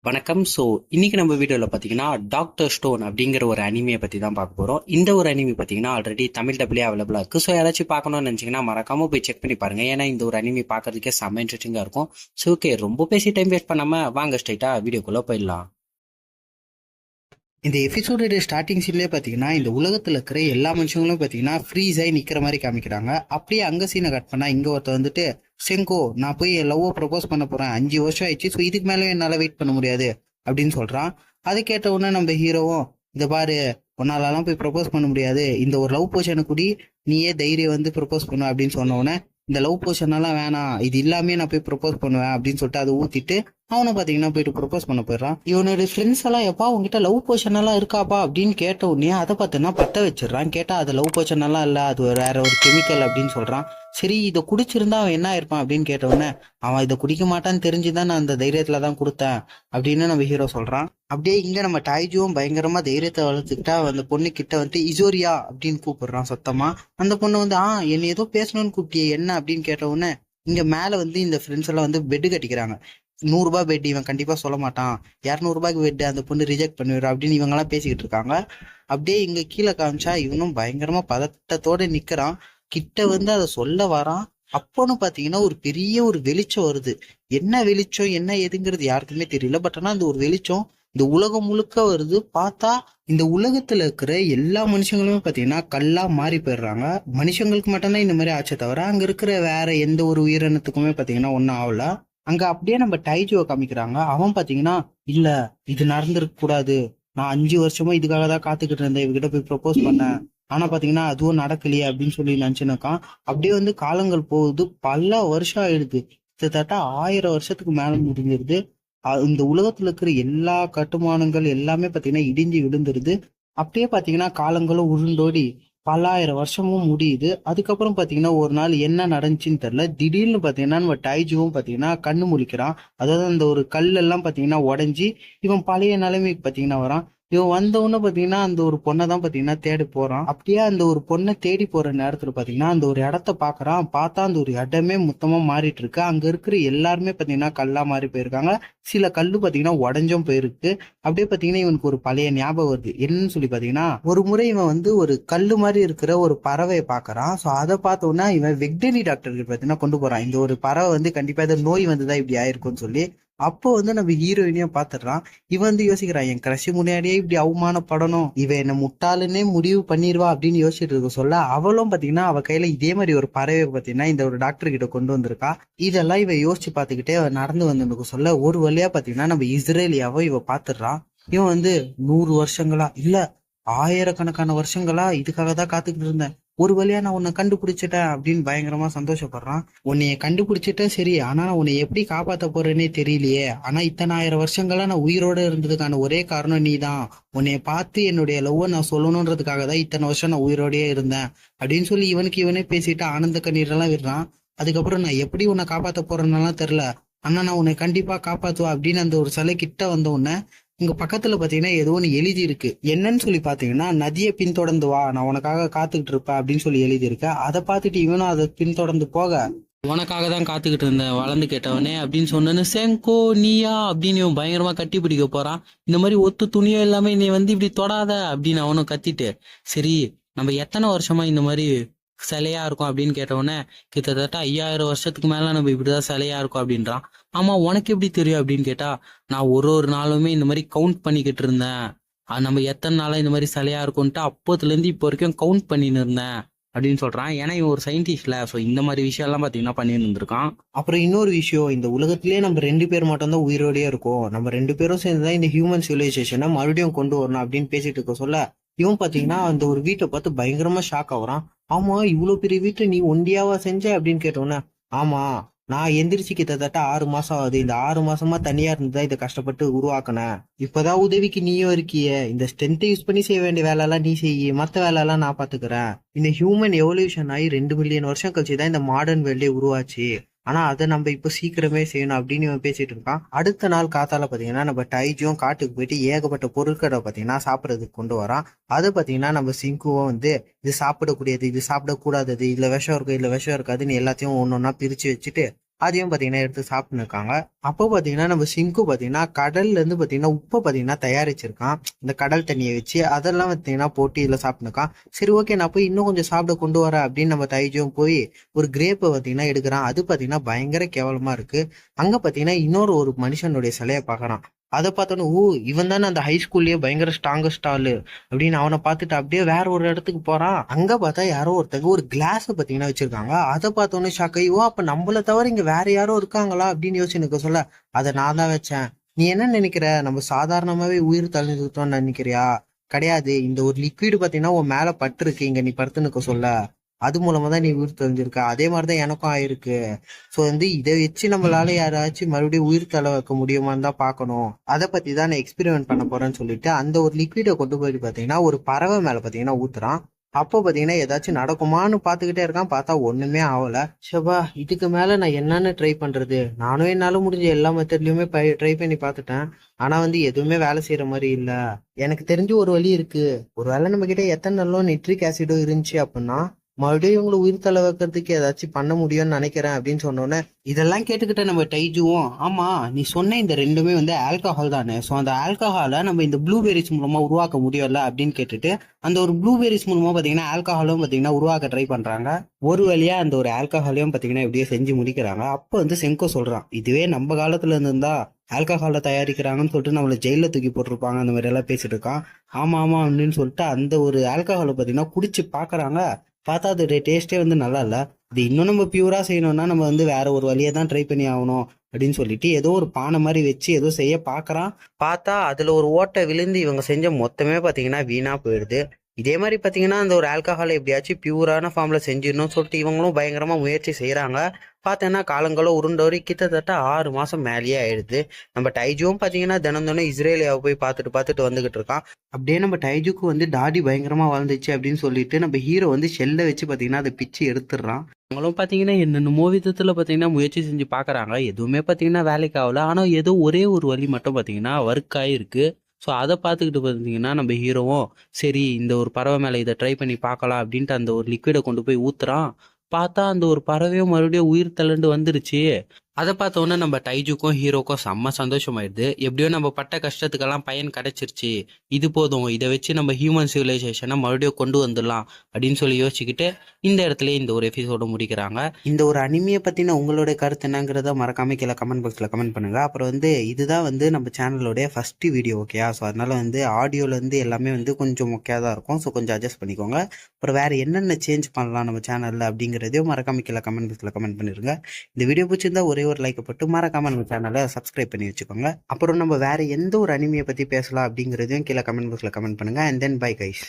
வணக்கம். இன்னைக்கு நம்ம வீடியோவில் பார்த்தீங்கன்னா டாக்டர் ஸ்டோன் அப்படிங்கிற ஒரு அனிமையை பற்றி தான் பார்க்க போகிறோம். இந்த ஒரு அனிமி பார்த்தீங்கன்னா ஆல்ரெடி தமிழ் டப்லேயே அவைலபிளாக இருக்குது. ஸோ யாராச்சும் பார்க்கணும்னு நினச்சிங்கன்னா மறக்காமல் போய் செக் பண்ணி பாருங்கள். ஏன்னா இந்த ஒரு அனிமி பார்க்கறதுக்கே செம்ம இன்ட்ரெஸ்டிங்காக இருக்கும். ஸோ ஓகே, ரொம்ப பேசி டைம் வேஸ்ட் பண்ணாமல் வாங்க ஸ்ட்ரைட்டாக வீடியோக்குள்ளே போயிடலாம். இந்த எபிசோடோட ஸ்டார்டிங் சீன்லேயே பார்த்தீங்கன்னா இந்த உலகத்தில் இருக்கிற எல்லா மனுஷங்களும் பார்த்தீங்கன்னா ஃப்ரீஸ் ஆகி நிற்கிற மாதிரி காமிக்கிறாங்க. அப்படியே அங்கே சீனை கட் பண்ணால் இங்கே ஒருத்தர் வந்துட்டு, செங்கோ நான் போய் என் லவ்வை ப்ரப்போஸ் பண்ண போகிறேன், 5 வருஷம் ஆயிடுச்சு, ஸோ இதுக்கு மேலே என்னால் வெயிட் பண்ண முடியாது அப்படின்னு சொல்கிறான். அதை கேட்ட உடனே நம்ம ஹீரோவும், இந்த பாரு உன்னாலலாம் போய் ப்ரப்போஸ் பண்ண முடியாது, இந்த ஒரு லவ் போர்ஷனை கூடி நீயே தைரியம் வந்து ப்ரப்போஸ் பண்ணு அப்படின்னு சொன்ன உடனே, இந்த லவ் போர்ஷனெல்லாம் வேணாம், இது இல்லாமே நான் போய் ப்ரப்போஸ் பண்ணுவேன் அப்படின்னு சொல்லிட்டு அதை ஊற்றிட்டு அவனை பார்த்தீங்கன்னா போயிட்டு ப்ரப்போஸ் பண்ண போயிடுறான். இவனோட ஃப்ரெண்ட்ஸ் எல்லாம், எப்பா உங்ககிட்ட லவ் போர்ஷன் எல்லாம் இருக்காப்பா அப்படின்னு கேட்ட உடனே அதை பார்த்தீங்கன்னா பற்ற வச்சிடறான். கேட்டால் அது லவ் போர்ஷன் எல்லாம் இல்லை, அது வேற ஒரு கெமிக்கல் அப்படின்னு சொல்கிறான். சரி, இதை குடிச்சிருந்தா அவன் என்ன இருப்பான் அப்படின்னு கேட்ட உடனே, அவன் இதை குடிக்க மாட்டான்னு தெரிஞ்சுதான் நான் அந்த தைரியத்துல தான் கொடுத்தேன் அப்படின்னு நம்ம ஹீரோ சொல்றான். அப்படியே இங்க நம்ம டாய்ஜுவும் பயங்கரமா தைரியத்தை வளர்த்துக்கிட்டா அந்த பொண்ணு கிட்ட வந்து இசோரியா அப்படின்னு கூப்பிடுறான் சத்தமா. அந்த பொண்ணு வந்து என்ன ஏதோ பேசணும்னு கூப்பிட்டியே என்ன அப்படின்னு கேட்ட உடனே, இங்க மேல வந்து இந்த ஃப்ரெண்ட்ஸ் எல்லாம் வந்து பெட்டு கட்டிக்கிறாங்க. 100 ரூபாய் பெட் இவன் கண்டிப்பா சொல்ல மாட்டான், 200 ரூபாய்க்கு பெட் அந்த பொண்ணு ரிஜெக்ட் பண்ணிடுறா அப்படின்னு இவங்க எல்லாம் பேசிக்கிட்டு இருக்காங்க. அப்படியே இங்க கீழே காமிச்சா இவனும் பயங்கரமா பதட்டத்தோட நிக்கிறான். கிட்ட வந்து அதை சொல்ல வரான். அப்போன்னு பாத்தீங்கன்னா ஒரு பெரிய ஒரு வெளிச்சம் வருது. என்ன வெளிச்சம் என்ன ஏதுங்கிறது யாருக்குமே தெரியல. பட் ஆனா அந்த ஒரு வெளிச்சம் இந்த உலகம் முழுக்க வருது. பார்த்தா இந்த உலகத்துல இருக்கிற எல்லா மனுஷங்களுமே பாத்தீங்கன்னா கல்லா மாறி போயிடுறாங்க. மனுஷங்களுக்கு மட்டும்தான் இந்த மாதிரி ஆச்சே தவிர அங்க இருக்கிற வேற எந்த ஒரு உயிரினத்துக்குமே பாத்தீங்கன்னா ஒன்னும் ஆகல. அங்க அப்படியே நம்ம டைஜுவை காமிக்கிறாங்க. அவன் பாத்தீங்கன்னா, இல்ல இது நடந்திருக்க கூடாது, நான் 5 வருஷமா இதுக்காக தான் காத்துக்கிட்டு இருந்தேன், இவகிட்ட போய் ப்ரப்போஸ் பண்ணேன், ஆனா பாத்தீங்கன்னா அதுவும் நடக்கலையே அப்படின்னு சொல்லி நினைச்சுனாக்கான். அப்படியே வந்து காலங்கள் போகுது, பல வருஷம் ஆயிடுது, கிட்டத்தட்ட 1000 வருஷத்துக்கு மேல முடிஞ்சிருது. இந்த உலகத்துல இருக்கிற எல்லா கட்டுமானங்கள் எல்லாமே பாத்தீங்கன்னா இடிஞ்சு விழுந்துருது. அப்படியே பாத்தீங்கன்னா காலங்களும் உருண்டோடி பல 1000 வருஷமும் முடியுது. அதுக்கப்புறம் பாத்தீங்கன்னா ஒரு நாள் என்ன நடந்துச்சுன்னு தெரியல, திடீர்னு பாத்தீங்கன்னா நம்ம டைஜுவும் பாத்தீங்கன்னா கண்ணு முழிக்கிறான். அதாவது அந்த ஒரு கல் எல்லாம் பாத்தீங்கன்னா உடஞ்சி இவன் பழைய நிலைமைக்கு பாத்தீங்கன்னா வரான். இவன் வந்தவொன்னு பாத்தீங்கன்னா அந்த ஒரு பொண்ணை தான் பாத்தீங்கன்னா தேடி போறான். அப்படியே அந்த ஒரு பொண்ணை தேடி போற நேரத்துல பாத்தீங்கன்னா அந்த ஒரு இடத்த பாக்குறான். பார்த்தா அந்த ஒரு இடமே மொத்தமா மாறிட்டு இருக்கு. அங்க இருக்கிற எல்லாருமே பாத்தீங்கன்னா கல்லா மாறி போயிருக்காங்க. சில கல்லு பாத்தீங்கன்னா உடஞ்சும் போயிருக்கு. அப்படியே பாத்தீங்கன்னா இவனுக்கு ஒரு பழைய ஞாபகம் வருது. என்னன்னு சொல்லி பாத்தீங்கன்னா, ஒரு முறை இவன் வந்து ஒரு கல்லு மாதிரி இருக்கிற ஒரு பறவையை பாக்குறான். சோ அதை பார்த்தோன்னா இவன் வெக்டனி டாக்டருக்கு பாத்தீங்கன்னா கொண்டு போறான். இந்த ஒரு பறவை வந்து கண்டிப்பா ஏதோ நோய் வந்துதான் இப்படி ஆயிருக்கும்னு சொல்லி. அப்போ வந்து நம்ம ஹீரோயினையும் பாத்துடுறான். இவன் வந்து யோசிக்கிறான், என் கிரஷ் முன்னாடியே இப்படி அவமானப்படணும், இவன் என்ன முட்டாளுன்னே முடிவு பண்ணிடுவா அப்படின்னு யோசிச்சுட்டு இருக்க சொல்ல, அவளும் பாத்தீங்கன்னா அவ கையில இதே மாதிரி ஒரு பறவை பாத்தீங்கன்னா இந்த ஒரு டாக்டர் கிட்ட கொண்டு வந்திருக்கா. இதெல்லாம் இவ யோசிச்சு பாத்துக்கிட்டே நடந்து வந்து சொல்ல, ஒரு வழியா பாத்தீங்கன்னா நம்ம இஸ்ரேலியாவோ இவ பாத்துடுறான். இவன் வந்து 100 வருஷங்களா இல்ல 1000கணக்கான வருஷங்களா இதுக்காக தான் காத்துக்கிட்டு இருந்தேன், ஒரு வழியா நான் உன்னை கண்டுபிடிச்சிட்டேன் அப்படின்னு பயங்கரமா சந்தோஷப்படுறான். உன்னைய கண்டுபிடிச்சிட்டேன் சரி, ஆனா நான் உன்னை எப்படி காப்பாத்த போறேன்னே தெரியலையே, ஆனா இத்தனை 1000 வருஷங்களா நான் உயிரோட இருந்ததுக்கான ஒரே காரணம் நீ தான், உன்னைய பார்த்து என்னுடைய லவ்வை நான் சொல்லணுன்றதுக்காக தான் இத்தனை வருஷம் நான் உயிரோடயே இருந்தேன் அப்படின்னு சொல்லி இவனுக்கு இவனே பேசிட்டு ஆனந்த கண்ணீரெல்லாம் விடுறான். அதுக்கப்புறம் நான் எப்படி உன்னை காப்பாத்த போறேன்னெல்லாம் தெரியல, ஆனா நான் உன்னை கண்டிப்பா காப்பாத்துவா அப்படின்னு அந்த ஒரு சிலை கிட்ட வந்த உடனே இங்க பக்கத்துல பாத்தீங்கன்னா ஏதோ ஒண்ணு எழுதி இருக்கு. என்னன்னு சொல்லி பாத்தீங்கன்னா, நதியை பின்தொடர்ந்து வா, நான் உனக்காக காத்துக்கிட்டு இருப்பேன் அப்படின்னு சொல்லி எழுதி இருக்கு. அதை பார்த்துட்டு இவனும் அதை பின்தொடர்ந்து போக, உனக்காக தான் காத்துக்கிட்டு இருந்தேன் வளர்ந்து கேட்டவனே அப்படின்னு சொன்னேன்னு, செங்கோ நீயா அப்படின்னு இவன் பயங்கரமா கட்டி பிடிக்க போறான். இந்த மாதிரி ஒத்து துணியோ இல்லாம நீ வந்து இப்படி தொடாத அப்படின்னு அவனும் கத்திட்டு, சரி நம்ம எத்தனை வருஷமா இந்த மாதிரி சிலையா இருக்கும் அப்படின்னு கேட்டவுடனே, கிட்டத்தட்ட 5000 வருஷத்துக்கு மேல நம்ம இப்படிதான் சிலையா இருக்கும் அப்படின்றான். ஆமா உனக்கு எப்படி தெரியும் அப்படின்னு கேட்டா, நான் ஒரு நாளுமே இந்த மாதிரி கவுண்ட் பண்ணிக்கிட்டு இருந்தேன், நம்ம எத்தனை நாளா இந்த மாதிரி சிலையா இருக்கும்ட்டு அப்போத்துல இருந்து இப்போ வரைக்கும் கவுண்ட் பண்ணின்னு இருந்தேன் அப்படின்னு சொல்றான். ஏன்னா இவன் ஒரு சயின்டிஸ்ட்ல, ஸோ இந்த மாதிரி விஷயம் எல்லாம் பாத்தீங்கன்னா பண்ணிட்டு இருந்திருக்கான். அப்புறம் இன்னொரு விஷயம், இந்த உலகத்திலேயே நம்ம 2 பேர் மட்டும் தான் உயிரோடயே இருக்கோம், நம்ம 2 பேரும் சேர்ந்துதான் இந்த ஹியூமன் சிவிலைசேஷனை மறுபடியும் கொண்டு வரணும் அப்படின்னு பேசிட்டு இருக்க சொல்ல, இவன் பாத்தீங்கன்னா அந்த ஒரு வீட்டை பார்த்து பயங்கரமா ஷாக் ஆகுறான். ஆமா, இவ்வளவு பெரிய வீட்டை நீ ஒண்டியாவா செஞ்ச அப்படின்னு கேட்டோன்னே, ஆமா நான் எந்திரிச்சு கிட்டத்தட்ட 6 மாசம் ஆகுது, இந்த 6 மாசமா தனியா இருந்துதான் இதை கஷ்டப்பட்டு உருவாக்குனேன், இப்பதான் உதவிக்கு நீயும் இருக்கியே, இந்த ஸ்ட்ரென்த்தை யூஸ் பண்ணி செய்ய வேண்டிய வேலை எல்லாம் நீ செய்ய, மத்த வேலை எல்லாம் நான் பாத்துக்கிறேன். இந்த ஹியூமன் எவல்யூஷன் ஆகி 2 மில்லியன் வருஷம் கழிச்சுதான் இந்த மாடர்ன் வேர்ல்டே உருவாச்சு, ஆனா அதை நம்ம இப்போ சீக்கிரமே செய்யணும் அப்படின்னு இவன் பேசிட்டு இருக்கான். அடுத்த நாள் காத்தால பாத்தீங்கன்னா நம்ம டைஜும் காட்டுக்கு போயிட்டு ஏகப்பட்ட பொருட்களை பாத்தீங்கன்னா சாப்பிடறதுக்கு கொண்டு வரான். அதை பாத்தீங்கன்னா நம்ம சிங்குவும் வந்து, இது சாப்பிடக்கூடியது, இது சாப்பிடக்கூடாதது, இதுல விஷம் இருக்கு, இதுல விஷம் இருக்காதுன்னு எல்லாத்தையும் ஒன்னொன்னா பிரிச்சு வச்சுட்டு அதையும் பார்த்தீங்கன்னா எடுத்து சாப்பிட்டுன்னு இருக்காங்க. அப்போ பார்த்தீங்கன்னா நம்ம சிங்கு பார்த்தீங்கன்னா கடல்ல இருந்து பார்த்தீங்கன்னா உப்பை பார்த்தீங்கன்னா தயாரிச்சிருக்கான். இந்த கடல் தண்ணியை வச்சு அதெல்லாம் பார்த்தீங்கன்னா போட்டு இதில் சாப்பிட்டுருக்கான். சரி ஓகே நான் போய் இன்னும் கொஞ்சம் சாப்பிட கொண்டு வரேன் அப்படின்னு நம்ம தைஜும் போய் ஒரு கிரேப்பை பார்த்தீங்கன்னா எடுக்கிறான். அது பார்த்தீங்கன்னா பயங்கர கேவலமா இருக்கு. அங்க பார்த்தீங்கன்னா ஒரு மனுஷனுடைய சிலையை பார்க்கறான். அதை பார்த்தோன்னே ஓ இவன் தானே அந்த ஹை ஸ்கூல்லயே பயங்கர ஸ்ட்ராங்கஸ்ட் ஆளு அப்படின்னு அவனை பார்த்துட்டு அப்படியே வேற ஒரு இடத்துக்கு போறான். அங்க பார்த்தா யாரோ ஒருத்தங்க ஒரு கிளாஸ் பார்த்தீங்கன்னா வச்சிருக்காங்க. அதை பார்த்தோன்னே ஷாக் ஆகி ஓ அப்ப நம்மள தவிர இங்க வேற யாரோ இருக்காங்களா அப்படின்னு யோசிச்சு சொல்ல அதை நான் தான் வச்சேன். நீ என்ன நினைக்கிற நம்ம சாதாரணமாவே உயிர் தழுந்துட்டோம்னு நினைக்கிறியா? கிடையாது. இந்த ஒரு லிக்விட் பார்த்தீங்கன்னா உன் மேல பட்டிருக்கு இங்க நீ படுத்து நிக்க சொல்ல. அது மூலமா தான் நீ உயிர் தெளிஞ்சிருக்க. அதே மாதிரிதான் எனக்கும் ஆயிருக்கு. சோ இதை வச்சு நம்மளால யாராச்சும் மறுபடியும் உயிர் தள்ள வைக்க முடியுமான்னு தான் பார்க்கணும். அதை பத்தி தான் நான் எக்ஸ்பெரிமெண்ட் பண்ண போறேன்னு சொல்லிட்டு அந்த ஒரு லிக்விடை கொண்டு போய் பாத்தீங்கன்னா ஒரு பறவை மேல பாத்தீங்கன்னா ஊத்துறான். அப்போ பாத்தீங்கன்னா ஏதாச்சும் நடக்குமான்னு பாத்துக்கிட்டே இருக்கான். பார்த்தா ஒண்ணுமே ஆகல. ஷபா இதுக்கு மேல நான் என்னன்னு ட்ரை பண்றது? நானும் என்னால முடிஞ்ச எல்லா மெத்தட்லயுமே ட்ரை பண்ணி பார்த்துட்டேன். ஆனா எதுவுமே வேலை செய்யற மாதிரி இல்ல. எனக்கு தெரிஞ்சு ஒரு வழி இருக்கு. ஒருவேளை நம்ம கிட்ட எத்தனை நிட்ரிக் ஆசிடோ இருந்துச்சு அப்படின்னா மறுபடியும் இவங்களை உயிர் தள்ள வைக்கிறதுக்கு ஏதாச்சும் பண்ண முடியும்னு நினைக்கிறேன் அப்படின்னு சொன்னோன்னே இதெல்லாம் கேட்டுக்கிட்ட நம்ம டைஜுவும் ஆமா நீ சொன்ன இந்த ரெண்டுமே ஆல்கஹால் தானே. ஸோ அந்த ஆல்கஹாலை நம்ம இந்த ப்ளூபெரிஸ் மூலமா உருவாக்க முடியும்ல அப்படின்னு கேட்டுட்டு அந்த ஒரு ப்ளூபெரிஸ் மூலமா பாத்தீங்கன்னா ஆல்கஹாலும் பாத்தீங்கன்னா உருவாக்க ட்ரை பண்றாங்க. ஒரு வழியா அந்த ஒரு ஆல்கஹாலையும் பாத்தீங்கன்னா இப்படியே செஞ்சு முடிக்கிறாங்க. அப்போ செங்கோ சொல்றான் இதுவே நம்ம காலத்துல இருந்திருந்தா ஆல்கஹாலை தயாரிக்கிறாங்கன்னு சொல்லிட்டு நம்மள ஜெயில தூக்கி போட்டிருப்பாங்க அந்த மாதிரி எல்லாம் பேசிட்டு இருக்கான். ஆமா ஆமா அப்படின்னு சொல்லிட்டு அந்த ஒரு ஆல்கஹாலை பாத்தீங்கன்னா குடிச்சு பாக்குறாங்க. பார்த்தா அதோடைய டேஸ்டே நல்லா இல்லை. இது இன்னும் நம்ம பியூரா செய்யணும்னா நம்ம வேற ஒரு வழியை தான் ட்ரை பண்ணி ஆகணும் அப்படின்னு சொல்லிட்டு ஏதோ ஒரு பானை மாதிரி வச்சு ஏதோ செய்ய பார்க்கறான். பார்த்தா அதுல ஒரு ஓட்டை விழுந்து இவங்க செஞ்ச மொத்தமே பார்த்தீங்கன்னா வீணா போயிடுது. இதே மாதிரி பார்த்தீங்கன்னா அந்த ஒரு ஆல்கஹாலை எப்படியாச்சும் பியூரான ஃபார்ம்ல செஞ்சிடணும்னு சொல்லிட்டு இவங்களும் பயங்கரமா முயற்சி செய்யறாங்க. பார்த்தேன்னா காலங்களும் உருண்டோரி கிட்டத்தட்ட 6 மாசம் மேலேயே ஆயிடுது. நம்ம டைஜுவும் பார்த்தீங்கன்னா தினம் தினம் இஸ்ரேலியாவை போய் பார்த்துட்டு வந்துகிட்டு இருக்கான். அப்படியே நம்ம டைஜுக்கு தாடி பயங்கரமா வளர்ந்துச்சு அப்படின்னு சொல்லிட்டு நம்ம ஹீரோ ஷெல்லை வச்சு பார்த்தீங்கன்னா அதை பிச்சு எடுத்துடுறான். அவங்களும் பார்த்தீங்கன்னா என்னென்னமோ விதத்துல பார்த்தீங்கன்னா முயற்சி செஞ்சு பார்க்கறாங்க. எதுவுமே பார்த்தீங்கன்னா வேலைக்கு ஆகல. ஆனால் ஏதோ ஒரே ஒரு வழி மட்டும் பார்த்தீங்கன்னா ஒர்க் ஆயிருக்கு. ஸோ அதை பார்த்துக்கிட்டு பார்த்தீங்கன்னா நம்ம ஹீரோவும் சரி இந்த ஒரு பறவை மேலே இதை ட்ரை பண்ணி பார்க்கலாம் அப்படின்ட்டு அந்த ஒரு லிக்விடை கொண்டு போய் ஊத்துறான். பார்த்தா அந்த ஒரு பறவையும் மறுபடியும் உயிர் தள்ளண்டு வந்துருச்சு. அதை பார்த்தோன்னே நம்ம டைஜுக்கும் ஹீரோக்கும் செம்ம சந்தோஷமாயிடுது. எப்படியோ நம்ம பட்ட கஷ்டத்துக்கெல்லாம் பயன் கிடைச்சிருச்சு. இது போதும், இதை வச்சு நம்ம ஹியூமன் சிவிலைசேஷனை மறுபடியும் கொண்டு வந்துடலாம் அப்படின்னு சொல்லி யோசிச்சுக்கிட்டு இந்த இடத்துல இந்த ஒரு எபிசோட முடிக்கிறாங்க. இந்த ஒரு அனிமையை பத்தின உங்களோட கருத்து என்னங்கிறத மறக்காம கீழே கமெண்ட் பாக்ஸ்ல கமெண்ட் பண்ணுங்க. அப்புறம் இதுதான் நம்ம சேனலோடைய ஃபர்ஸ்ட் வீடியோ ஓகேயா. ஸோ அதனால ஆடியோல எல்லாமே கொஞ்சம் மொக்கையா தான் இருக்கும். ஸோ கொஞ்சம் அட்ஜஸ்ட் பண்ணிக்கோங்க. அப்புறம் வேற என்னென்ன சேஞ்ச் பண்ணலாம் நம்ம சேனல்ல அப்படிங்கிறதையும் மறக்காம கீழே கமெண்ட் பாக்ஸ்ல கமெண்ட் பண்ணிருங்க. இந்த வீடியோ பிடிச்சிருந்தா ஒரே ஒரு லைக் போட்டு மறக்காம நம்ம சேனலை சப்ஸ்கிரைப் பண்ணி வச்சுக்கோங்க. அப்புறம் நம்ம வேற எந்த ஒரு அனிமையை பத்தி பேசலாம் அப்படிங்கிறதையும் கீழே கமெண்ட் பாக்ஸ்ல கமெண்ட் பண்ணுங்க. And then bye guys.